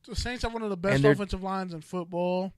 The Saints have one of the best offensive lines in football.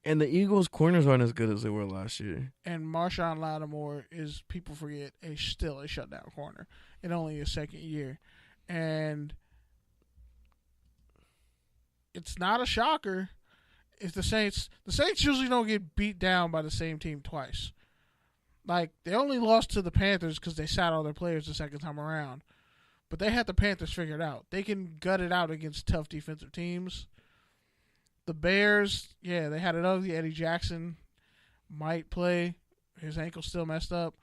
And the Eagles' corners aren't as good as they were last year. And Marshawn Lattimore is, people forget, still a shutdown corner in only his second year. And it's not a shocker if the Saints usually don't get beat down by the same team twice. Like, they only lost to the Panthers because they sat all their players the second time around. But they had the Panthers figured out. They can gut it out against tough defensive teams. The Bears, yeah, they had it ugly. Eddie Jackson might play. His ankle's still messed up.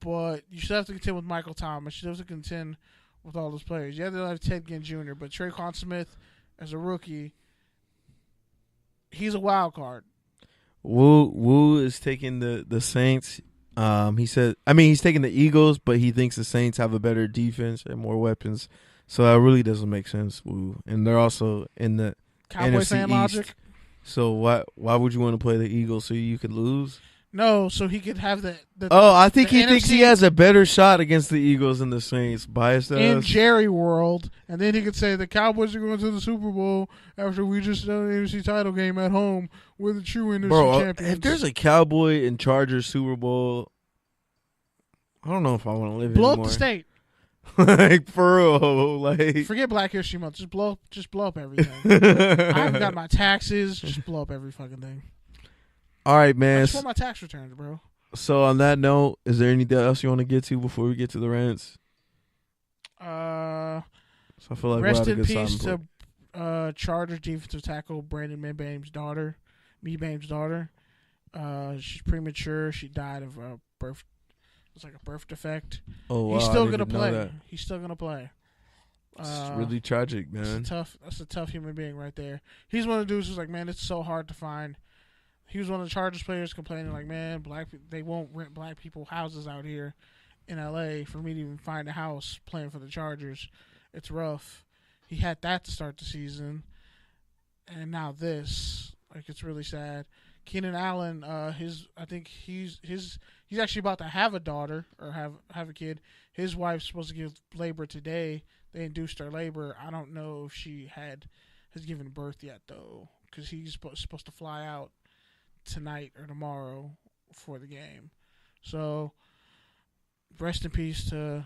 But you still have to contend with Michael Thomas. You still have to contend with all those players. You have to have Ted Ginn Jr., but Traquan Smith, as a rookie, he's a wild card. Wu is taking the Saints. He said, he's taking the Eagles, but he thinks the Saints have a better defense and more weapons. So that really doesn't make sense, Wu. And they're also in the Cowboy NFC fan East. logic. So why would you want to play the Eagles so you could lose? No, so he could have the I think he thinks NFC he has a better shot against the Eagles than the Saints. Biased in us. Jerry world, and then he could say the Cowboys are going to the Super Bowl after we just done an NFC title game at home. We're the true NFC champions. If there's a Cowboy and Chargers Super Bowl, I don't know if I want to live blow anymore. up the state. Like, for real. Like, forget Black History Month. Just blow up everything. I haven't got my taxes. Just blow up every fucking thing. All right, man. I just want my tax returns, bro. So on that note, is there anything else you want to get to before we get to the rants? So I feel like rest we'll have in a good peace time to Chargers defensive tackle Brandon Meebam's daughter. She's premature. She died of a birth. It's like a birth defect. Oh, wow. He's still I gonna didn't know play. that. He's still gonna play. It's really tragic, man. That's a tough human being right there. He's one of the dudes who's like, man, it's so hard to find. He was one of the Chargers players complaining like, man, they won't rent black people houses out here in LA for me to even find a house playing for the Chargers. It's rough. He had that to start the season, and now this. Like, it's really sad. Keenan Allen, he's actually about to have a daughter or have a kid. His wife's supposed to give labor today. They induced her labor. I don't know if she has given birth yet though, because he's supposed to fly out tonight or tomorrow for the game. So rest in peace to,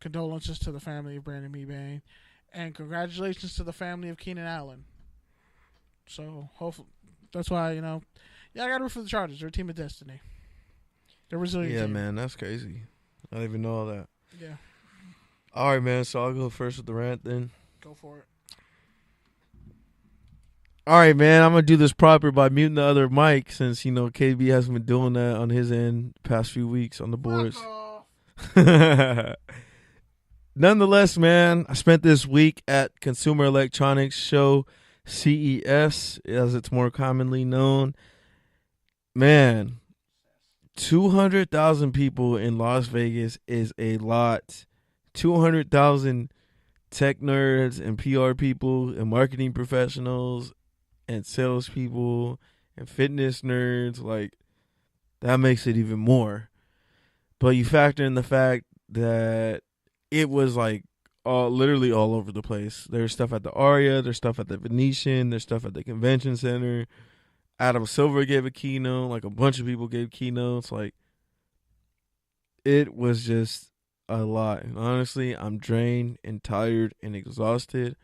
condolences to the family of Brandon Meebane, and congratulations to the family of Keenan Allen. So hopefully that's why, I got to root for the Chargers. They're a team of destiny. They're resilient. Yeah, team. man, that's crazy. I didn't even know all that. Yeah. All right, man, so I'll go first with the rant then. Go for it. All right, man, I'm going to do this proper by muting the other mic since, KB hasn't been doing that on his end the past few weeks on the boards. Nonetheless, man, I spent this week at Consumer Electronics Show, CES, as it's more commonly known. Man, 200,000 people in Las Vegas is a lot. 200,000 tech nerds and PR people and marketing professionals and salespeople and fitness nerds. Like, that makes it even more. But you factor in the fact that it was like literally all over the place. There's stuff at the Aria, there's stuff at the Venetian, there's stuff at the Convention Center. Adam Silver gave a keynote, like a bunch of people gave keynotes. Like, it was just a lot. And honestly, I'm drained and tired and exhausted.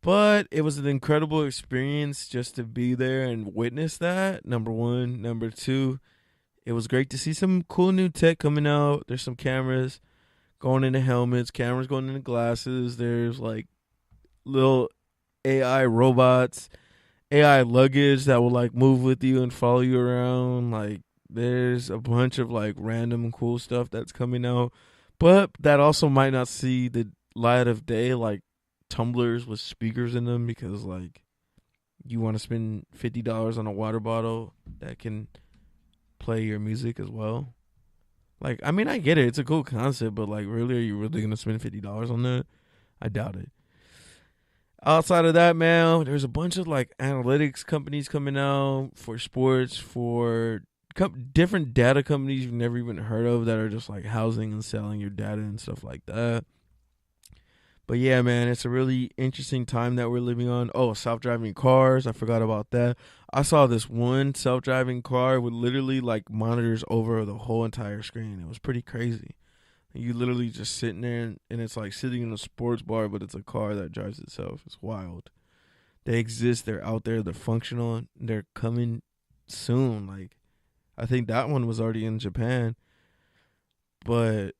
But it was an incredible experience just to be there and witness that, number one. Number two, it was great to see some cool new tech coming out. There's some cameras going into helmets, cameras going into glasses. There's like little AI robots, AI luggage that will like move with you and follow you around. Like, there's a bunch of like random cool stuff that's coming out, but that also might not see the light of day, like tumblers with speakers in them, because like you want to spend $50 on a water bottle that can play your music as well. Like, I mean, I get it. It's a cool concept, but like, really, are you really going to spend $50 on that? I doubt it. Outside of that, man, there's a bunch of like analytics companies coming out for sports, for different data companies you've never even heard of that are just like housing and selling your data and stuff like that. But yeah, man, it's a really interesting time that we're living on. Oh, self-driving cars. I forgot about that. I saw this one self-driving car with literally like monitors over the whole entire screen. It was pretty crazy. You literally just sitting there and it's like sitting in a sports bar, but it's a car that drives itself. It's wild. They exist. They're out there. They're functional. They're coming soon. Like, I think that one was already in Japan. But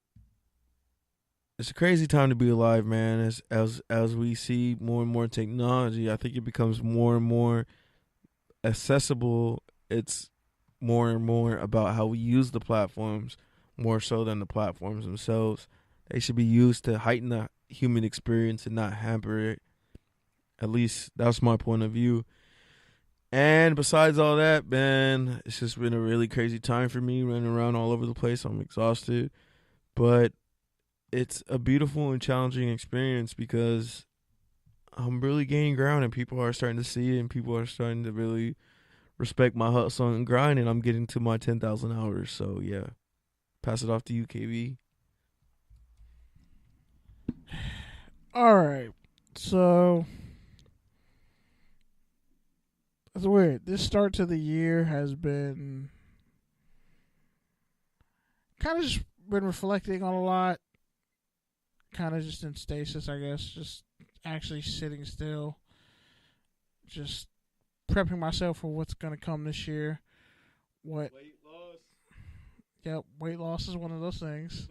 it's a crazy time to be alive, man. As we see more and more technology, I think it becomes more and more accessible. It's more and more about how we use the platforms, more so than the platforms themselves. They should be used to heighten the human experience and not hamper it. At least that's my point of view. And besides all that, man, it's just been a really crazy time for me running around all over the place. I'm exhausted. But it's a beautiful and challenging experience because I'm really gaining ground and people are starting to see it and people are starting to really respect my hustle and grind, and I'm getting to my 10,000 hours. So, yeah. Pass it off to you, KB. All right. So it's weird. This start to the year has been kind of just been reflecting on a lot. Kind of just in stasis, I guess. Just actually sitting still. Just prepping myself for what's going to come this year. Weight loss. Yep, weight loss is one of those things.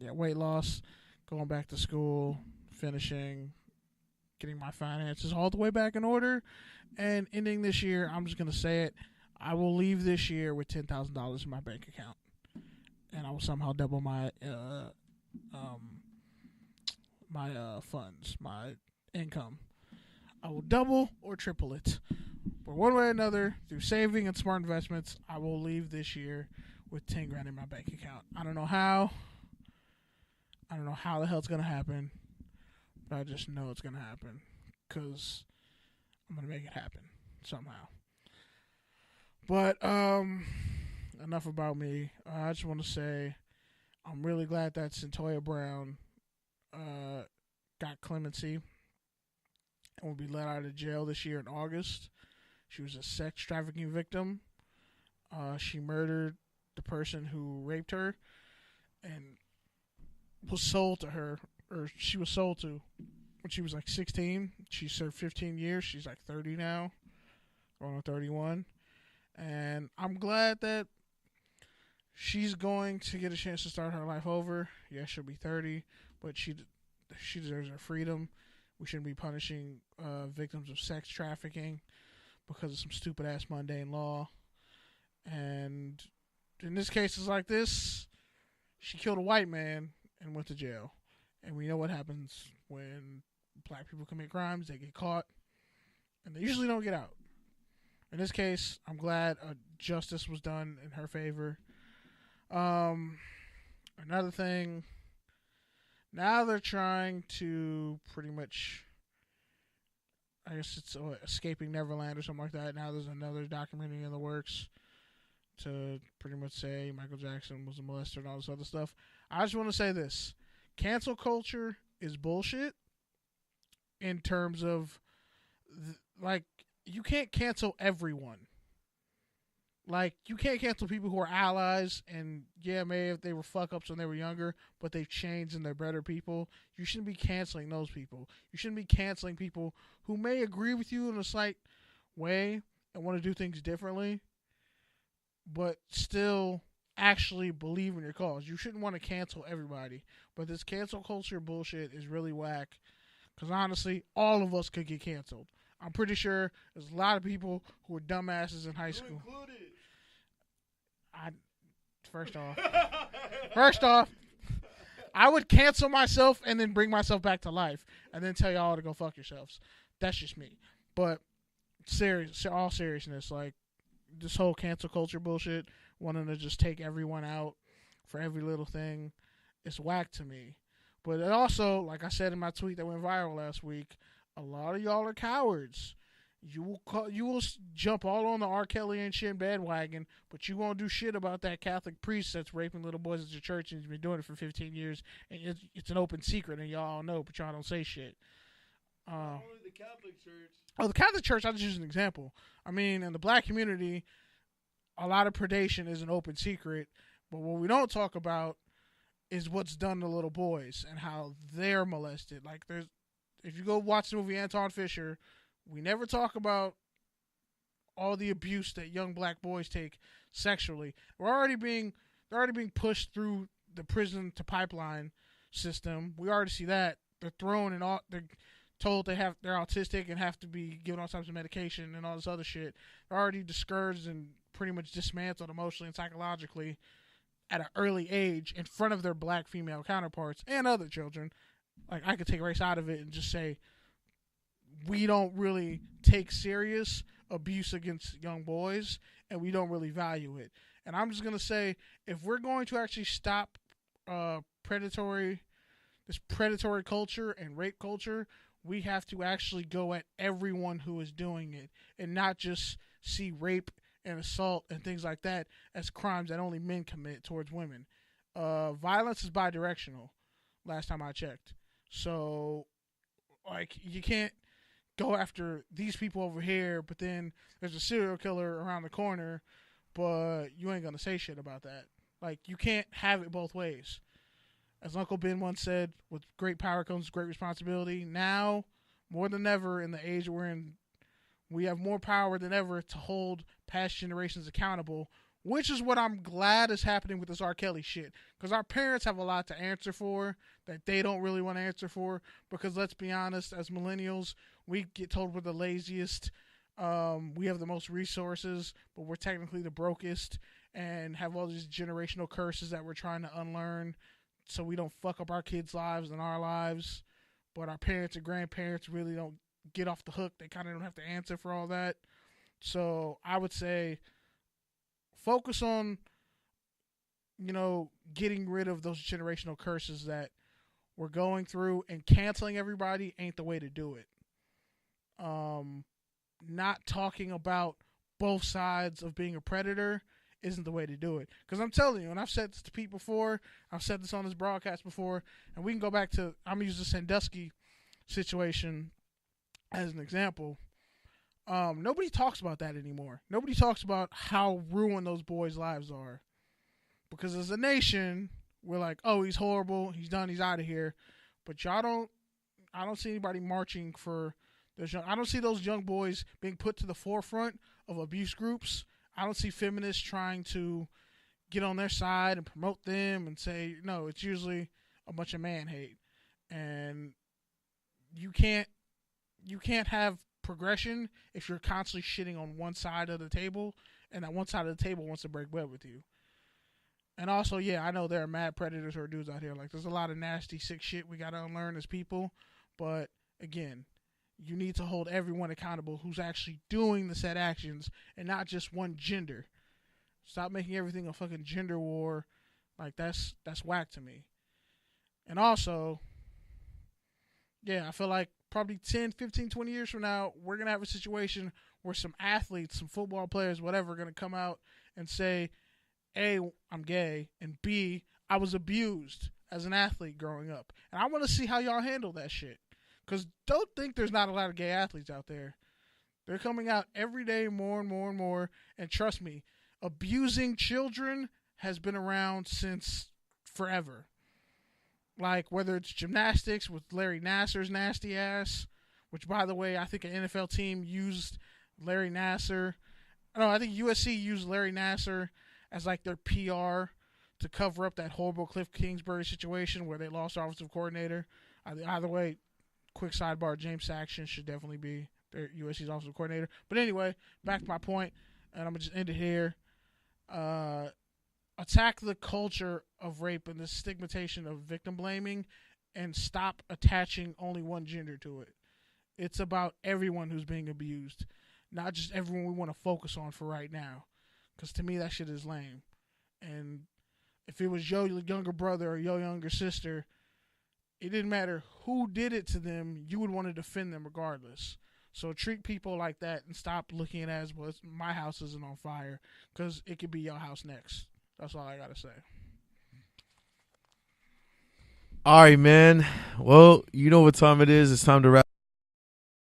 Weight loss, going back to school, finishing, getting my finances all the way back in order, and ending this year. I'm just going to say it. I will leave this year with $10,000 in my bank account, and I will somehow double my funds, my income. I will double or triple it. But one way or another, through saving and smart investments, I will leave this year with 10 grand in my bank account. I don't know how. I don't know how the hell it's going to happen. But I just know it's going to happen. Because I'm going to make it happen somehow. But enough about me. I just want to say I'm really glad that Centoya Brown got clemency and will be let out of jail this year in August. She was a sex trafficking victim. She murdered the person who raped her and was sold to her, or she was sold to when she was like 16. She served 15 years. She's like 30 now, going on 31. And I'm glad that she's going to get a chance to start her life over. Yeah, she'll be 30, but she deserves her freedom. We shouldn't be punishing victims of sex trafficking because of some stupid-ass mundane law. And in this cases like this, she killed a white man and went to jail. And we know what happens when black people commit crimes. They get caught, and they usually don't get out. In this case, I'm glad justice was done in her favor. Another thing, now they're trying to pretty much, I guess it's Escaping Neverland or something like that. Now there's another documentary in the works to pretty much say Michael Jackson was a molester and all this other stuff. I just want to say this. Cancel culture is bullshit in terms of, you can't cancel everyone. Like, you can't cancel people who are allies and, yeah, maybe if they were fuck-ups when they were younger, but they've changed and they're better people. You shouldn't be canceling those people. You shouldn't be canceling people who may agree with you in a slight way and want to do things differently, but still actually believe in your cause. You shouldn't want to cancel everybody. But this cancel culture bullshit is really whack. Because honestly, all of us could get canceled. I'm pretty sure there's a lot of people who were dumbasses in high school. First off, I would cancel myself and then bring myself back to life and then tell y'all to go fuck yourselves. That's just me. But all seriousness, like, this whole cancel culture bullshit, wanting to just take everyone out for every little thing, it's whack to me. But it also, like I said in my tweet that went viral last week, a lot of y'all are cowards. You will jump all on the R. Kelly and shit bandwagon, but you won't do shit about that Catholic priest that's raping little boys at your church and he's been doing it for 15 years, and it's an open secret and y'all all know, but y'all don't say shit. Only the Catholic Church. Oh, the Catholic Church, I'll just use an example. I mean, in the black community, a lot of predation is an open secret, but what we don't talk about is what's done to little boys and how they're molested. Like, if you go watch the movie Anton Fisher, we never talk about all the abuse that young black boys take sexually. They're already being pushed through the prison to pipeline system. We already see that. They're thrown and all. They're told they're autistic and have to be given all types of medication and all this other shit. They're already discouraged and pretty much dismantled emotionally and psychologically at an early age in front of their black female counterparts and other children. Like, I could take race out of it and just say we don't really take serious abuse against young boys and we don't really value it. And I'm just going to say, if we're going to actually stop predatory culture and rape culture, we have to actually go at everyone who is doing it and not just see rape and assault and things like that as crimes that only men commit towards women. Violence is bidirectional, last time I checked. So, like, you can't go after these people over here, but then there's a serial killer around the corner, but you ain't gonna say shit about that. Like, you can't have it both ways. As Uncle Ben once said, with great power comes great responsibility. Now, more than ever, in the age we're in, we have more power than ever to hold past generations accountable, which is what I'm glad is happening with this R. Kelly shit. Because our parents have a lot to answer for that they don't really want to answer for. Because let's be honest, as millennials, we get told we're the laziest. We have the most resources, but we're technically the brokest and have all these generational curses that we're trying to unlearn so we don't fuck up our kids' lives and our lives. But our parents and grandparents really don't get off the hook. They kind of don't have to answer for all that. So I would say focus on, getting rid of those generational curses that we're going through, and canceling everybody ain't the way to do it. Not talking about both sides of being a predator isn't the way to do it. Because I'm telling you, and I've said this to Pete before, I've said this on this broadcast before, and we can go back to, I'm going to use the Sandusky situation as an example. Nobody talks about that anymore. Nobody talks about how ruined those boys' lives are. Because as a nation, we're like, oh, he's horrible, he's done, he's out of here. But I don't see anybody marching for those I don't see those young boys being put to the forefront of abuse groups. I don't see feminists trying to get on their side and promote them and say, no, it's usually a bunch of man hate. And you can't have progression if you're constantly shitting on one side of the table, and that one side of the table wants to break bread with you. And also, yeah, I know there are mad predators or dudes out here. Like, there's a lot of nasty, sick shit we got to unlearn as people. But, again, you need to hold everyone accountable who's actually doing the said actions and not just one gender. Stop making everything a fucking gender war. Like, that's whack to me. And also, yeah, I feel like probably 10, 15, 20 years from now, we're going to have a situation where some athletes, some football players, whatever, are going to come out and say, A, I'm gay, and B, I was abused as an athlete growing up. And I want to see how y'all handle that shit. Because don't think there's not a lot of gay athletes out there. They're coming out every day more and more and more. And trust me, abusing children has been around since forever. Like, whether it's gymnastics with Larry Nassar's nasty ass, which, by the way, I think an NFL team used Larry Nassar. No, I think USC used Larry Nassar as, like, their PR to cover up that horrible Kliff Kingsbury situation where they lost their offensive coordinator. Either way, quick sidebar, James Saxon should definitely be their USC's offensive coordinator. But anyway, back to my point, and I'm going to just end it here. Attack the culture of rape and the stigmatization of victim blaming, and stop attaching only one gender to it. It's about everyone who's being abused, not just everyone we want to focus on for right now. Because to me, that shit is lame. And if it was your younger brother or your younger sister, it didn't matter who did it to them, you would want to defend them regardless. So treat people like that and stop looking at it as, well, my house isn't on fire, because it could be your house next. That's all I got to say. All right, man. Well, you know what time it is. It's time to wrap.